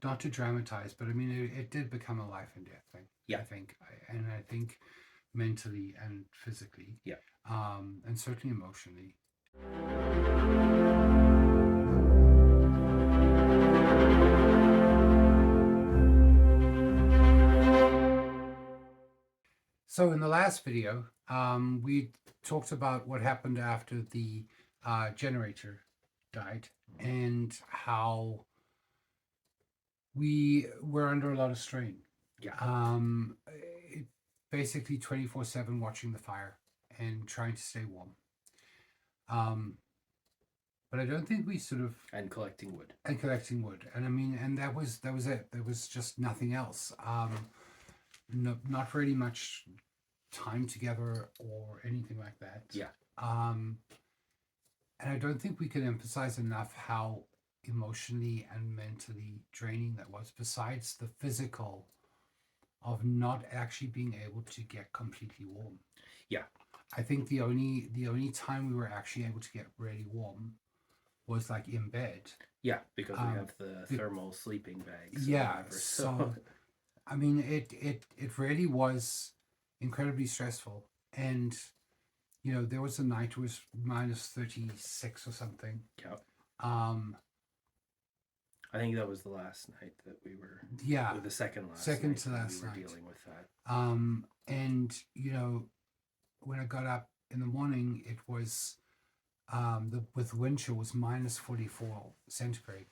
not to dramatize, but I mean it did become a life and death thing. Yeah. I think mentally and physically, Yeah. and certainly emotionally. So in the last video, we talked about what happened after the generator died and how we were under a lot of strain. Yeah. It, basically 24/7 watching the fire and trying to stay warm. Um, but I don't think we sort of And collecting wood. and collecting wood, and I mean, and that was it. There was just nothing else. No, not really much time together or anything like that. Yeah. Um, and I don't think we could emphasize enough how emotionally and mentally draining that was. Besides the physical of not actually being able to get completely warm. Yeah. I think the only time we were actually able to get really warm was like in bed. Yeah, because we have the thermal sleeping bags. Yeah, Whatever, so I mean it really was incredibly stressful. And there was a night it was minus 36 or something. Yeah. Um I think that was the last night that we were. yeah, Or the second last. second night to that last we were night. dealing with that. And when I got up in the morning, it was with wind chill was minus 44 centigrade,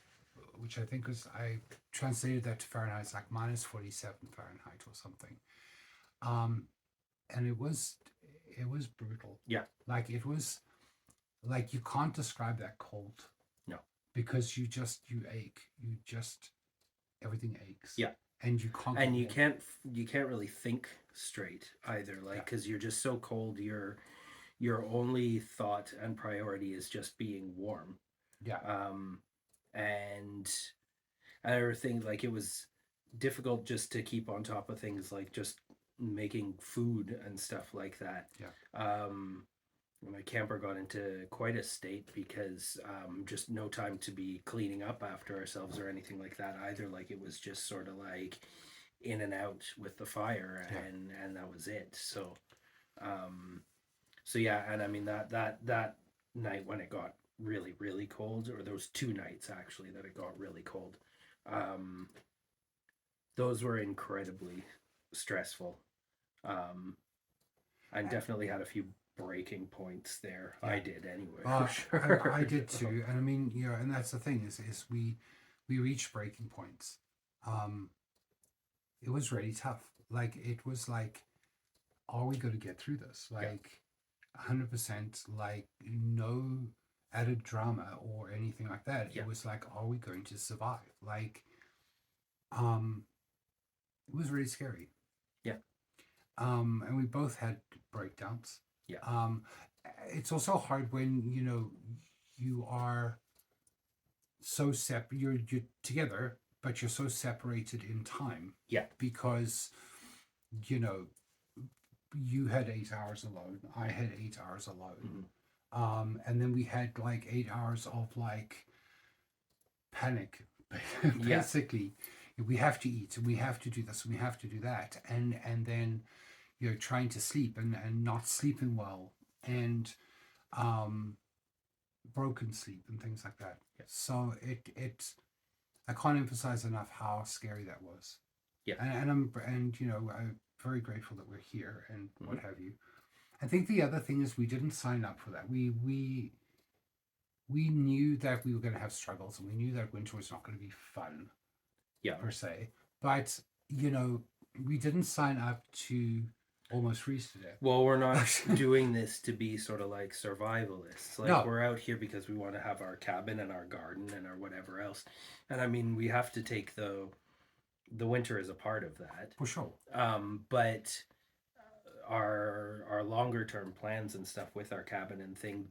which I think was, I translated that to Fahrenheit, it's like minus 47 Fahrenheit or something. And it was brutal. Yeah. Like it was like, you can't describe that cold. No. Because you ache. Everything aches. Yeah. And you can't. And you can't really think straight either, like, because you're just so cold. Your only thought and priority is just being warm. Yeah. And other things, like, it was difficult just to keep on top of things like just making food and stuff like that. Yeah. My camper got into quite a state because just no time to be cleaning up after ourselves or anything like that either. Like, it was just sort of like in and out with the fire, and that was it. So yeah, and I mean that night when it got really, really cold, or there was 2 nights actually that it got really cold. Those were incredibly stressful. I definitely had a few breaking points there. Yeah. I did anyway. Sure. I did too. And I mean, and that's the thing is we reached breaking points. It was really tough. Like, it was like, are we going to get through this? Like, 100%, like, no added drama or anything like that. Yeah. It was like, are we going to survive? Like, it was really scary. Yeah. And we both had breakdowns. Yeah. It's also hard when you are so you're together, but you're so separated in time. Yeah. Because you had 8 hours alone. I had 8 hours alone. Mm-hmm. And then we had like 8 hours of like panic, basically. Yeah. We have to eat, and we have to do this, and we have to do that, and then trying to sleep and not sleeping well, and broken sleep and things like that. Yeah. So it I can't emphasize enough how scary that was. Yeah. And I'm very grateful that we're here and what have you. I think the other thing is we didn't sign up for that. We knew that we were going to have struggles, and we knew that winter was not going to be fun. Yeah. Per se. But we didn't sign up to almost freeze to death. Well, we're not doing this to be sort of like survivalists. Like, no. We're out here because we want to have our cabin and our garden and our whatever else. And I mean, we have to take the winter as a part of that. For sure. But our longer term plans and stuff with our cabin and thing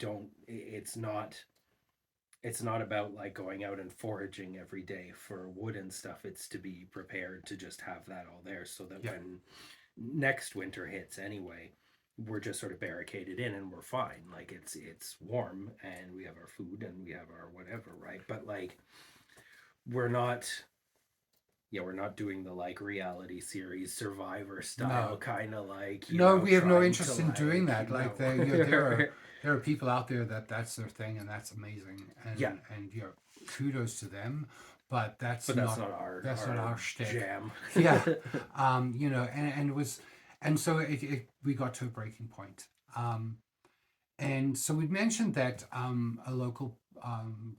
it's not about like going out and foraging every day for wood and stuff. It's to be prepared to just have that all there, so that when next winter hits anyway, we're just sort of barricaded in and we're fine. Like, it's warm and we have our food and we have our whatever, right? But like, we're not Yeah, we're not doing the like reality series Survivor style No, kind of like, no, we have no trying to interest in doing like, that. Like no. there are people out there that that's their thing, and that's amazing. Yeah, And kudos to them, but but that's not our that's not our shtick. jam. Yeah, and it was, and so we got to a breaking point. And so we'd mentioned that a local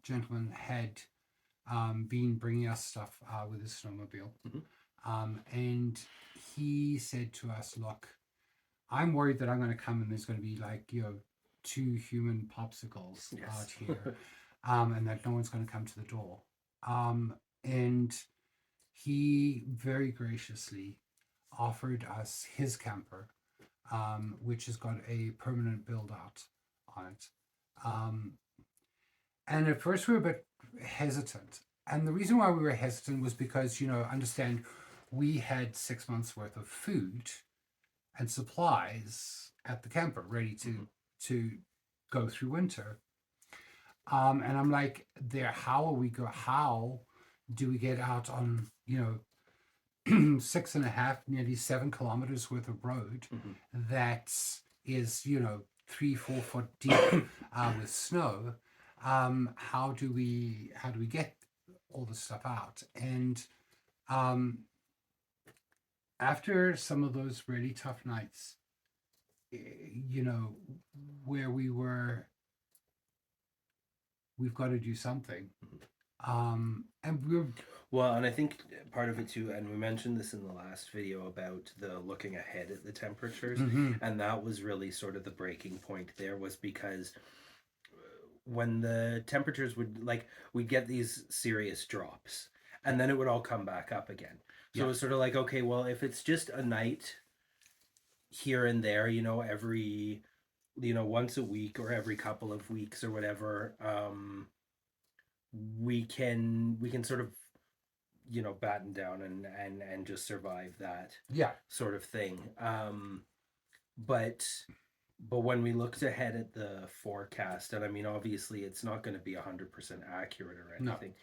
gentleman had been bringing us stuff with his snowmobile. Mhm. And he said to us, look, I'm worried that I'm going to come and there's going to be like, 2 human popsicles Yes. out here, and that no one's going to come to the door. And he very graciously offered us his camper, which has got a permanent build out on it. Um, and at first we were a bit hesitant. And the reason why we were hesitant was because, understand, we had 6 months worth of food and supplies at the camper ready Mhm. to go through winter. And I'm like, how do we get out on, 6.5, nearly 7 kilometers worth of road Mhm. that is, 3, 4 foot deep with snow? How do we get all this stuff out? And um, after some of those really tough nights, eh, you know, where we've got to do something. And we're Well, and I think part of it too, and we mentioned this in the last video about the looking ahead at the temperatures, mm-hmm, and that was really sort of the breaking point there, was because when the temperatures would like we'd get these serious drops yeah, and then it would all come back up again. So it yeah, was sort of like, okay, well, if it's just a night here and there, every once a week or every couple of weeks or whatever, we can sort of batten down and just survive that yeah, sort of thing. But when we looked ahead at the forecast, and I mean, obviously, it's not going to be 100% accurate or no, anything,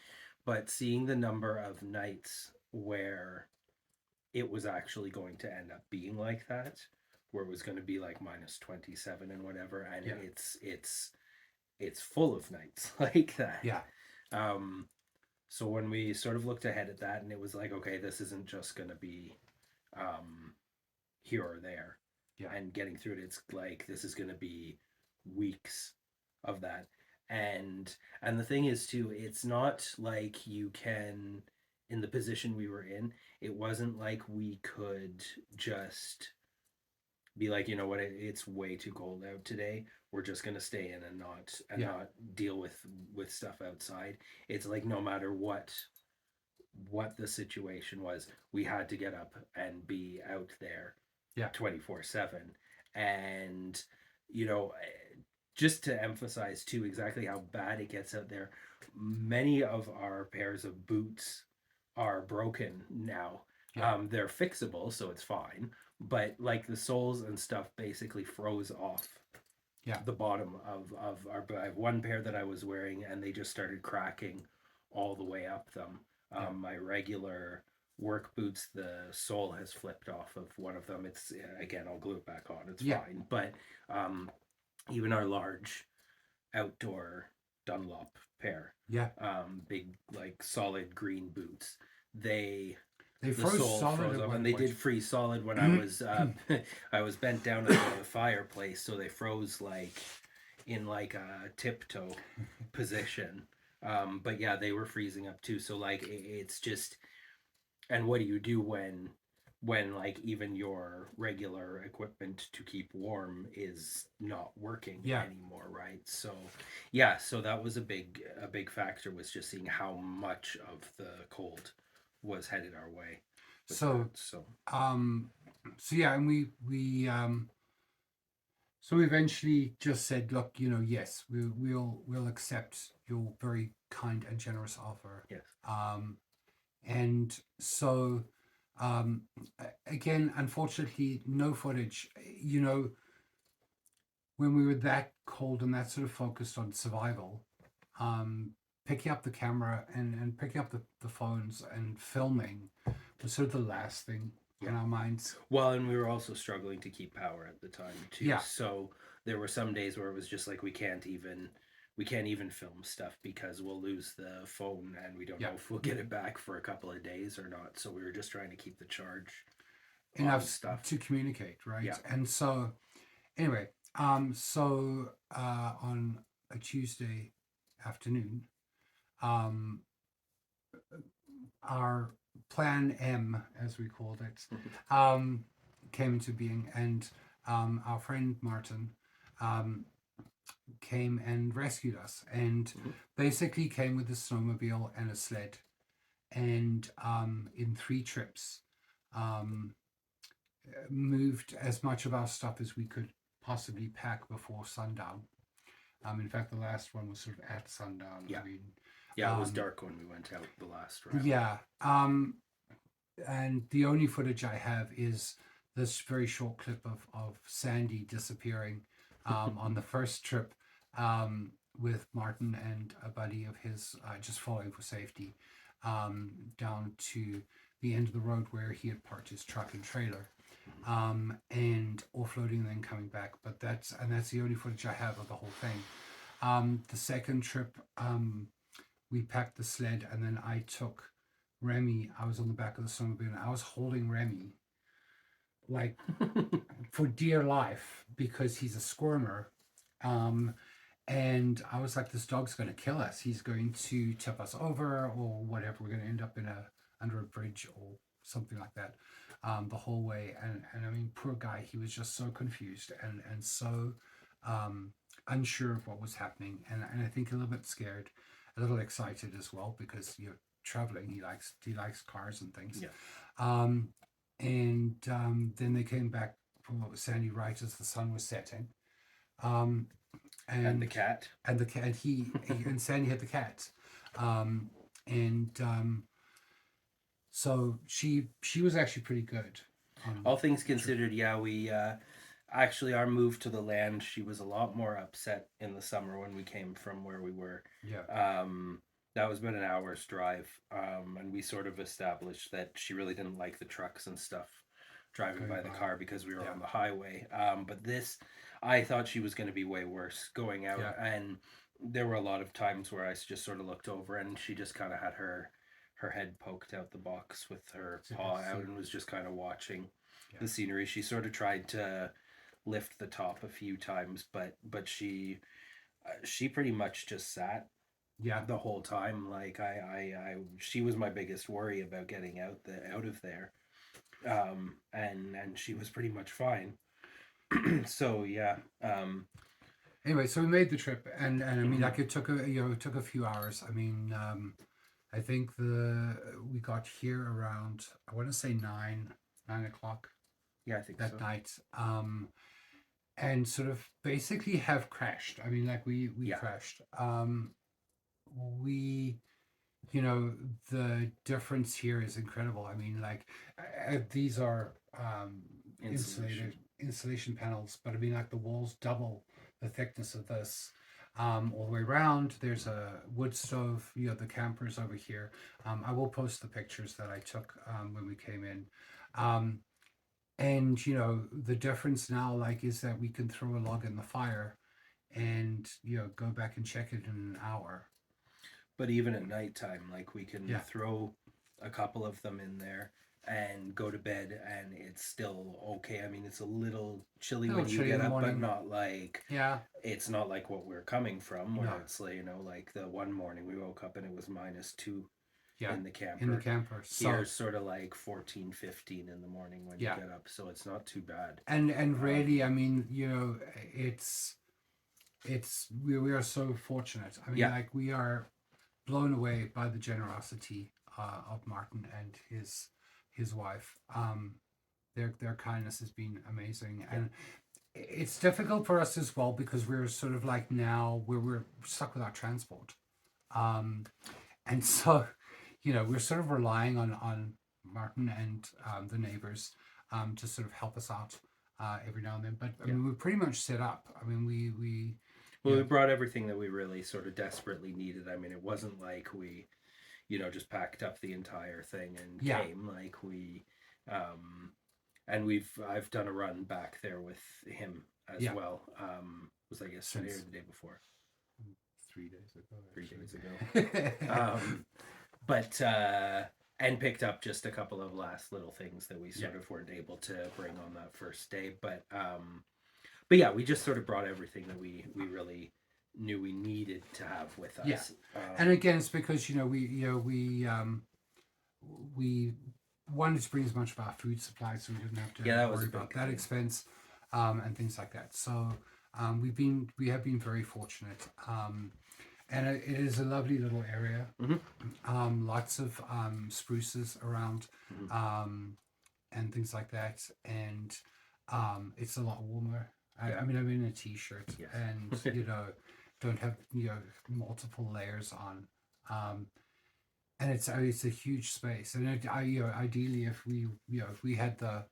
but seeing the number of nights where it was actually going to end up being like that, where it was going to be like -27 and whatever, and yeah, it's full of nights like that. yeah, Um, so when we sort of looked ahead at that, and it was like, okay, this isn't just going to be um, here or there, yeah, and getting through it, it's like this is going to be weeks of that. And the thing is too, it's not like you can, in the position we were in, it wasn't like we could just be like, you know what, it's way too cold out today, we're just going to stay in and yeah, not deal with stuff outside. It's like no matter what the situation was, we had to get up and be out there yeah, 24/7. And you know just to emphasize too exactly how bad it gets out there, many of our pairs of boots are broken now. yeah, They're fixable, so it's fine, but like the soles and stuff basically froze off yeah, the bottom of our. I have one pair that I was wearing and they just started cracking all the way up them. yeah, My regular work boots, the sole has flipped off of one of them. It's again, I'll glue it back on. It's yeah, fine, but um, even our large outdoor Dunlop pair, yeah. big like solid green boots, they They the froze sole solid froze at off, and one they point. did freeze solid when I was I was bent down at the fireplace, so they froze like in like a tiptoe position. But yeah, they were freezing up too. So like it's just, and what do you do when like even your regular equipment to keep warm is not working Yeah. anymore, right? So yeah, so that was a big factor, was just seeing how much of the cold was headed our way with that. So So um, so yeah, and we eventually just said, look, yes, we'll accept your very kind and generous offer. yes. Um, and so again, unfortunately, no footage. When we were that cold and that sort of focused on survival, um, picking up the camera and picking up the phones and filming was sort of the last thing on Yeah. our minds. Well, and we were also struggling to keep power at the time too. Yeah, So there were some days where it was just like we can't even film stuff because we'll lose the phone and we don't yeah. know if we'll get it back for a couple of days or not. So we were just trying to keep the charge on Enough stuff. to communicate, right? Yeah. And so anyway, on a Tuesday afternoon, um, our Plan M, as we called it, um, came into being, and our friend Martin um, came and rescued us, and Mhm. basically came with a snowmobile and a sled, and in 3 trips, um, moved as much of our stuff as we could possibly pack before sundown. In fact, the last one was sort of at sundown. Yeah. I mean, Yeah, it was um, dark when we went out the last round. yeah. And the only footage I have is this very short clip of Sandy disappearing on the first trip with Martin and a buddy of his just following for safety down to the end of the road where he had parked his truck and trailer and offloading and then coming back. But that's the only footage I have of the whole thing. The second trip, we packed the sled and then I took Remy. I was on the back of the snowmobile and I was holding Remy like for dear life because he's a squirmer. Um, and I was like, this dog's going to kill us. He's going to tip us over or whatever. We're going to end up under a bridge or something like that the whole way. And I mean, poor guy, he was just so confused and so unsure of what was happening. And I think a little bit scared, a little excited as well because you're traveling. He likes cars and things. Yeah. Um, then they came back from what was Sandy right as the sun was setting. Um, And the cat. and the cat he and Sandy had the cat, um, and so she was actually pretty good. All things considered, yeah, we actually our move to the land. She was a lot more upset in the summer when we came from where we were. Yeah, That was about an hour's drive, and we sort of established that she really didn't like the trucks and stuff driving going by the by. car because we were Yeah, on the highway. But this, I thought she was going to be way worse going out, yeah, and there were a lot of times where I just sort of looked over and she just kind of had her head poked out the box with her so paw good to out see. and was just kind of watching Yeah, the scenery. She sort of tried to lift the top a few times, but she pretty much just sat yeah. the whole time. Like I she was my biggest worry about getting out of there. And she was pretty much fine. So yeah. Anyway, so we made the trip, and I mean, like it took a few hours. I mean, I think we got here around I want to say 9 o'clock Yeah, I think that so. night. And sort of basically have crashed. I mean, like we Yeah. crashed. We the difference here is incredible. I mean, like these are Insulation. insulation panels, but I mean, like the walls double the thickness of this. All the way around, there's a wood stove. You know, the campers over here. I will post the pictures that I took when we came in. Um, and the difference now, like, is that we can throw a log in the fire and go back and check it in an hour. But even at nighttime, like we can Yeah, throw a couple of them in there and go to bed and it's still okay. I mean, it's a little chilly a when little you chilly in get the up, but morning. not like Yeah, it's not like what we're coming from where no, it's like, like the one morning we woke up and it was -2 yeah, in the in the camper. camper. So Here's sort of like 14, 15 in the morning when you yeah, get up, so it's not too bad. and really, um I mean, we are so fortunate. I mean, yeah. like we are blown away by the generosity of Martin and his wife. Their kindness has been amazing, Yeah. and it's difficult for us as well because we're sort of like now where we're stuck without transport, um, and so we're sort of relying on Martin and the neighbors to sort of help us out every now and then. But I Yeah. mean, we're pretty much set up. I mean, we Well, we brought everything that we really sort of desperately needed. I mean, it wasn't like we, just packed up the entire thing and Yeah. came. Like we, um, and I've done a run back there with him as Yeah. well. Was I yesterday or Since the day before? 3 days ago. 3 days Actually. ago. But and picked up just a couple of last little things that we sort of weren't able to bring on that first day. But yeah, we just sort of brought everything that we really knew we needed to have with us. Yeah. And again, it's because we wanted to bring as much of our food supply, so we didn't have to worry about that expense, and things like that. So we have been very fortunate, and it is a lovely little area. Lots of spruces around, and things like that, and it's a lot warmer. I mean, I'm in a t-shirt, and don't have multiple layers on. And it's a huge space, and ideally, if we had the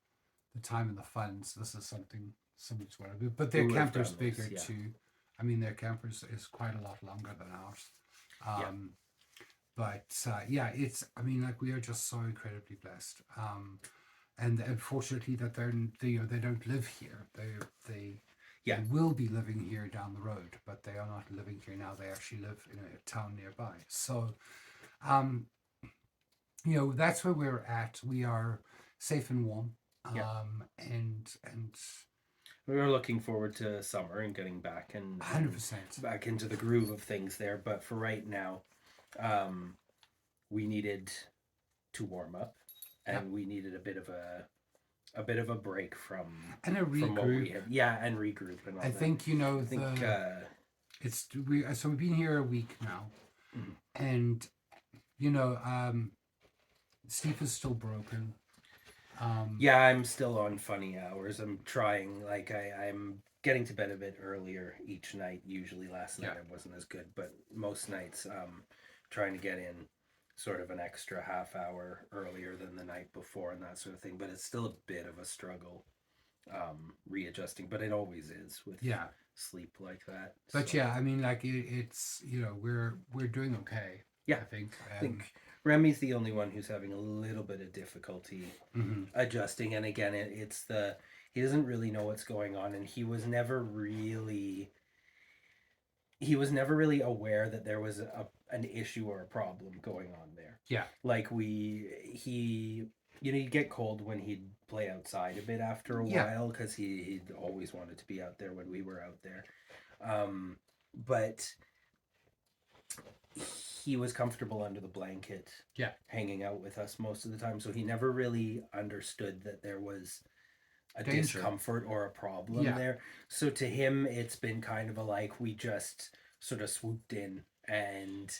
time and the funds, this is something similar to what I do. But their camper's bigger too. I mean, their camper is quite a lot longer than ours. But it's. I mean, like, we are just so incredibly blessed. And unfortunately, that they don't live here. They will be living here down the road, but they are not living here now. They actually live in a town nearby. So. That's where we're at. We are safe and warm. And we were looking forward to summer and getting back and 100% back into the groove of things there. But for right now, we needed to warm up, and we needed a bit of a break from and a regroup. From what we had, and regroup and all I that. think so we've been here a week now, and Steve is still broken. I'm still on funny hours. I'm trying, like, I'm getting to bed a bit earlier each night. Usually last night I wasn't as good, but most nights trying to get in sort of an extra half hour earlier than the night before and that sort of thing. But it's still a bit of a struggle readjusting, but it always is with sleep like that. But I mean, like, it's we're doing okay. I think Remy's the only one who's having a little bit of difficulty adjusting, and again, he doesn't really know what's going on, and he was never really aware that there was an issue or a problem going on there. Like you get cold when he'd play outside a bit after a while, because he'd always wanted to be out there when we were out there, but he was comfortable under the blanket, hanging out with us most of the time. So he never really understood that there was a discomfort or a problem there. So to him, it's been kind of we just sort of swooped in and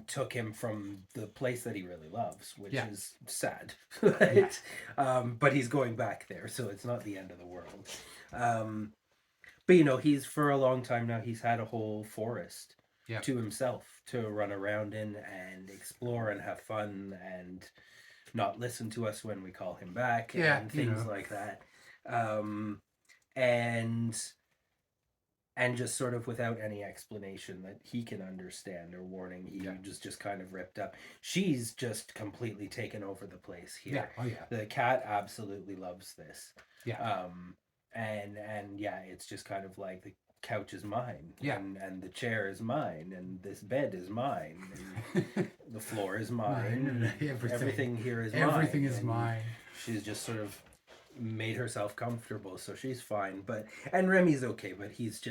took him from the place that he really loves, which is sad. But he's going back there, so it's not the end of the world. But he's, for a long time now, he's had a whole forest to himself to run around in and explore and have fun and not listen to us when we call him back and things like that. And just sort of without any explanation that he can understand or warning, he just kind of ripped up. She's just completely taken over the place here. The cat absolutely loves this. And it's just kind of like, the couch is mine, and the chair is mine, and this bed is mine, and the floor is mine, and everything here is mine. Everything is mine. She's just sort of made herself comfortable, so she's fine. And Remy's okay, but he's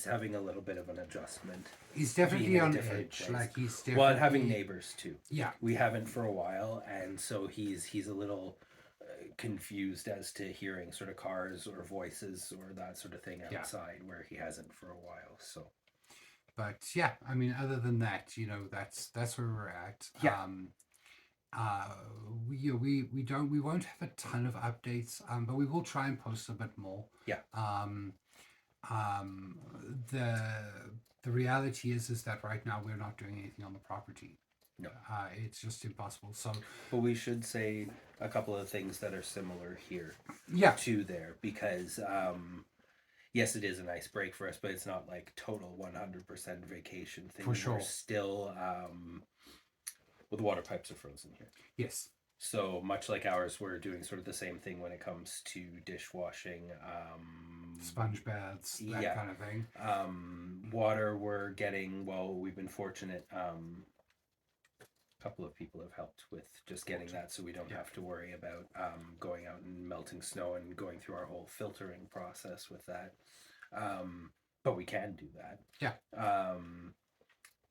having a little bit of an adjustment. He's definitely on edge. Like, he's definitely... Well, and having neighbors too. We haven't for a while, and so he's a little confused as to hearing sort of cars or voices or that sort of thing outside, where he hasn't for a while. So, but I mean, other than that, that's where we're at. We won't have a ton of updates, but we will try and post a bit more. The reality is that right now we're not doing anything on the property. No, it's just impossible. So, but we should say a couple of things that are similar here. To there, because yes, it is a nice break for us, but it's not like total 100% vacation thing. For sure. We're still, well, the water pipes are frozen here. Yes. So much like ours, we're doing sort of the same thing when it comes to dishwashing. Sponge baths, that Yeah. kind of thing. Water we're getting, well, we've been fortunate. A couple of people have helped with just getting that, so we don't Yeah. have to worry about going out and melting snow and going through our whole filtering process with that. But we can do that. Yeah.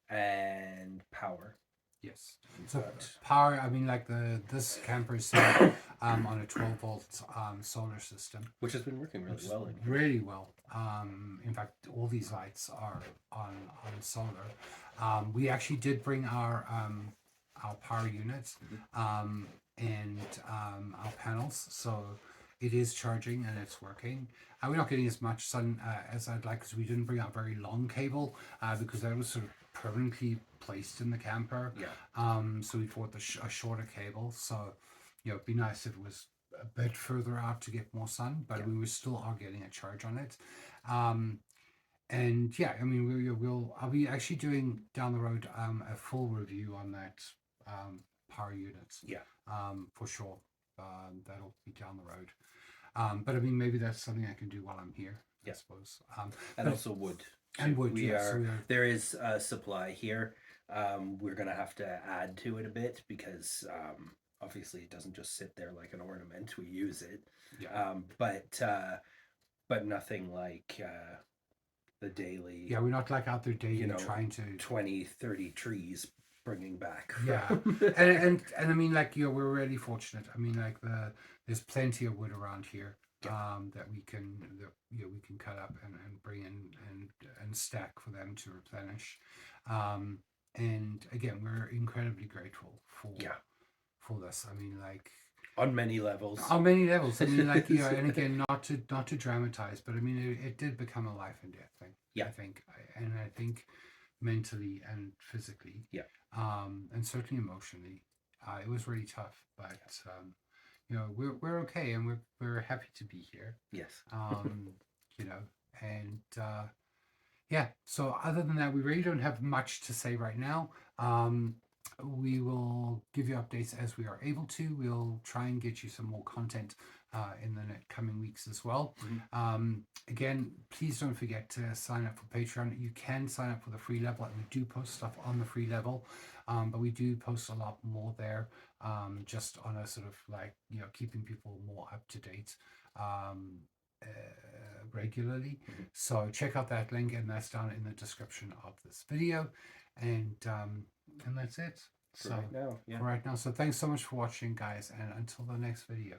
And power. Yes. So But power, I mean, like this camper is set on a 12-volt solar system, which has been working really which is well in here. really well. In fact, all these lights are on solar. We actually did bring our power units and our panels, so it is charging and it's working. We're not getting as much sun as I'd like because we didn't bring out very long cable because that was sort of permanently placed in the camper. Yeah. So we bought a shorter cable. So, it'd be nice if it was a bit further out to get more sun, but we still are getting a charge on it. And yeah, I mean, I'll be actually doing down the road a full review on that power unit. Yeah. For sure. That'll be down the road. But I mean, maybe that's something I can do while I'm here. Yeah. I suppose. And also wood. And wood. We yeah, are. There is a supply here. We're gonna have to add to it a bit because obviously it doesn't just sit there like an ornament. We use it. Yeah. But nothing like the daily. Yeah, we're not like out there daily trying to 20, 30 trees bringing back. Yeah, and I mean, like, we're really fortunate. I mean, like, there's plenty of wood around here that we can we can cut up and bring in and stack for them to replenish. And again, we're incredibly grateful for this. I mean, like, on many levels. On many levels. I mean, like, and again, not to dramatize, but I mean, it did become a life and death thing. Yeah. I think mentally and physically. Yeah. And certainly emotionally, it was really tough. But we're okay, and we're happy to be here. Yes. And yeah. So other than that, we really don't have much to say right now. We will give you updates as we are able to. We'll try and get you some more content in the coming weeks as well. Mm-hmm. Again, please don't forget to sign up for Patreon. You can sign up for the free level, and we do post stuff on the free level, but we do post a lot more there, just on a sort of like, keeping people more up to date regularly. Mm-hmm. So check out that link, and that's down in the description of this video. And that's it. For right now. Yeah. For right now. So thanks so much for watching, guys, and until the next video.